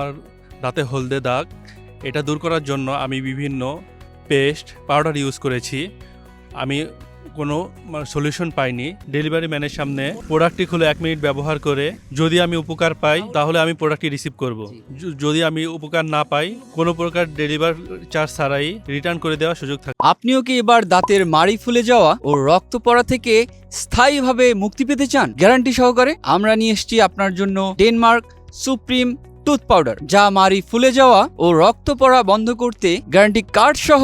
আমার দাঁতে হলদে দাগ এটা দূর করার জন্য আমি বিভিন্ন পেস্ট পাউডার ইউজ করেছি। আমি কোনো সলিউশন পাইনি। ডেলিভারি ম্যানের সামনে প্রোডাক্টটি খুলে 1 মিনিট ব্যবহার করে যদি আমি উপকার পাই তাহলে আমি প্রোডাক্টটি রিসিভ করব। যদি আমি উপকার না পাই কোনো প্রকার ডেলিভারি চার্জ ছাড়াই রিটার্ন করে দেওয়ার সুযোগ থাকে। আপনিও কি এবার দাঁতের মাড়ি ফুলে যাওয়া ও রক্ত পড়া থেকে স্থায়ীভাবে মুক্তি পেতে চান? গ্যারান্টি সহকারে আমরা নিয়ে এসেছি আপনার জন্য ডেনমার্ক সুপ্রিম টুথ পাউডার, যা মাড়ি ফুলে যাওয়া ও রক্ত পড়া বন্ধ করতে গ্যারান্টি কার্ড সহ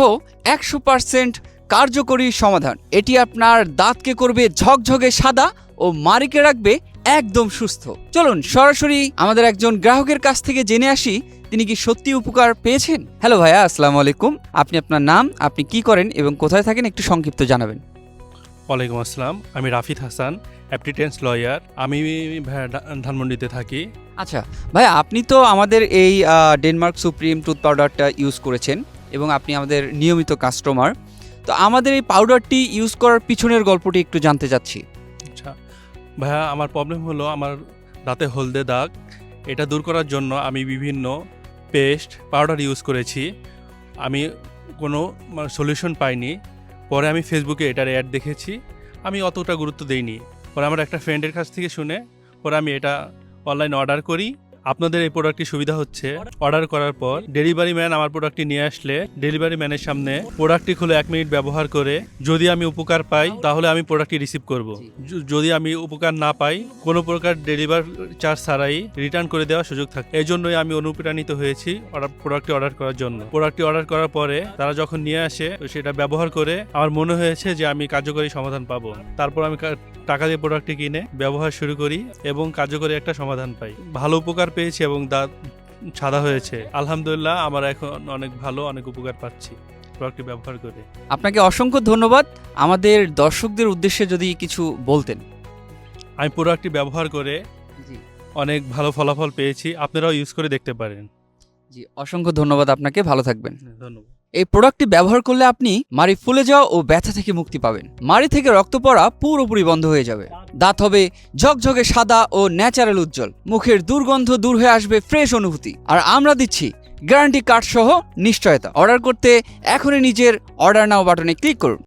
100% কার্যকরী সমাধান। এটি আপনার দাঁতকে করবে ঝকঝকে সাদা ও মাড়িকে রাখবে একদম সুস্থ। চলুন সরাসরি আমাদের একজন গ্রাহকের কাছ থেকে জেনে আসি তিনি কি সত্যি উপকার পেয়েছেন। হ্যালো ভাইয়া, আসসালামু আলাইকুম। আপনি আপনার নাম, আপনি কি করেন এবং কোথায় থাকেন একটু সংক্ষিপ্ত জানাবেন। ওয়ালাইকুম আসসালাম, আমি রাফিদ হাসান, অ্যাপটিটেন্স লয়ার। আমি ধানমন্ডিতে থাকি। আচ্ছা ভাইয়া, আপনি তো আমাদের এই ডেনমার্ক সুপ্রিম টুথ পাউডারটা ইউজ করেছেন এবং আপনি আমাদের নিয়মিত কাস্টমার। তো আমাদের এই পাউডারটি ইউজ করার পিছনের গল্পটি একটু জানতে চাচ্ছি। আচ্ছা ভাইয়া, আমার প্রবলেম হলো আমার দাঁতে হলদে দাগ এটা দূর করার জন্য আমি বিভিন্ন পেস্ট পাউডার ইউজ করেছি। আমি কোনো সলিউশন পাইনি। পরে আমি ফেসবুকে এটার অ্যাড দেখেছি, আমি অতটা গুরুত্ব দেইনি। পরে আমার একটা ফ্রেন্ডের কাছ থেকে শুনে পরে আমি এটা অনলাইনে অর্ডার করি। আপনাদের এই প্রোডাক্টটি সুবিধা হচ্ছে, অর্ডার করার পর ডেলিভারি ম্যান আমার প্রোডাক্টটি নিয়ে আসলে ডেলিভারি ম্যানের সামনে প্রোডাক্টটি খুলে 1 মিনিট ব্যবহার করে যদি আমি উপকার পাই তাহলে আমি প্রোডাক্টটি রিসিভ করব। যদি আমি উপকার না পাই কোনো প্রকার ডেলিভারি চার্জ ছাড়াই রিটার্ন করে দেওয়ার সুযোগ থাকে। এই জন্যই আমি অনুপ্রাণিত হয়েছি প্রোডাক্টটি অর্ডার করার জন্য। প্রোডাক্টটি অর্ডার করার পরে তারা যখন নিয়ে আসে সেটা ব্যবহার করে আমার মনে হয়েছে যে আমি কার্যকরী সমাধান পাবো। তারপর আমি টাকা দিয়ে প্রোডাক্টটি কিনে ব্যবহার শুরু করি এবং কার্যকরী একটা সমাধান পাই। ভালো উপকার পেয়েছি এবং দাঁত সাদা হয়েছে। আলহামদুলিল্লাহ, আমার এখন অনেক ভালো, অনেক উপকার পাচ্ছি প্রোডাক্টটি ব্যবহার করে। আপনাকে অসংখ্য ধন্যবাদ। আমাদের দর্শকদের উদ্দেশ্যে যদি কিছু বলতেন। আমি প্রোডাক্টটি ব্যবহার করে অনেক ভালো ফলাফল পেয়েছি, আপনারাও ইউজ করে দেখতে পারেন। জি, অসংখ্য ধন্যবাদ আপনাকে, ভালো থাকবেন। ধন্যবাদ। এই প্রোডাক্টটি ব্যবহার করলে আপনি মাড়ি ফুলে যাওয়া ও ব্যথা থেকে মুক্তি পাবেন। মাড়ি থেকে রক্ত পড়া পুরোপুরি বন্ধ হয়ে যাবে। দাঁত হবে ঝকঝকে সাদা ও ন্যাচারাল উজ্জ্বল। মুখের দুর্গন্ধ দূর হয়ে আসবে ফ্রেশ অনুভূতি। আর আমরা দিচ্ছি গ্যারান্টি কার্ড সহ নিশ্চয়তা। অর্ডার করতে এখনই নিজের অর্ডার নাও বাটনে ক্লিক করুন।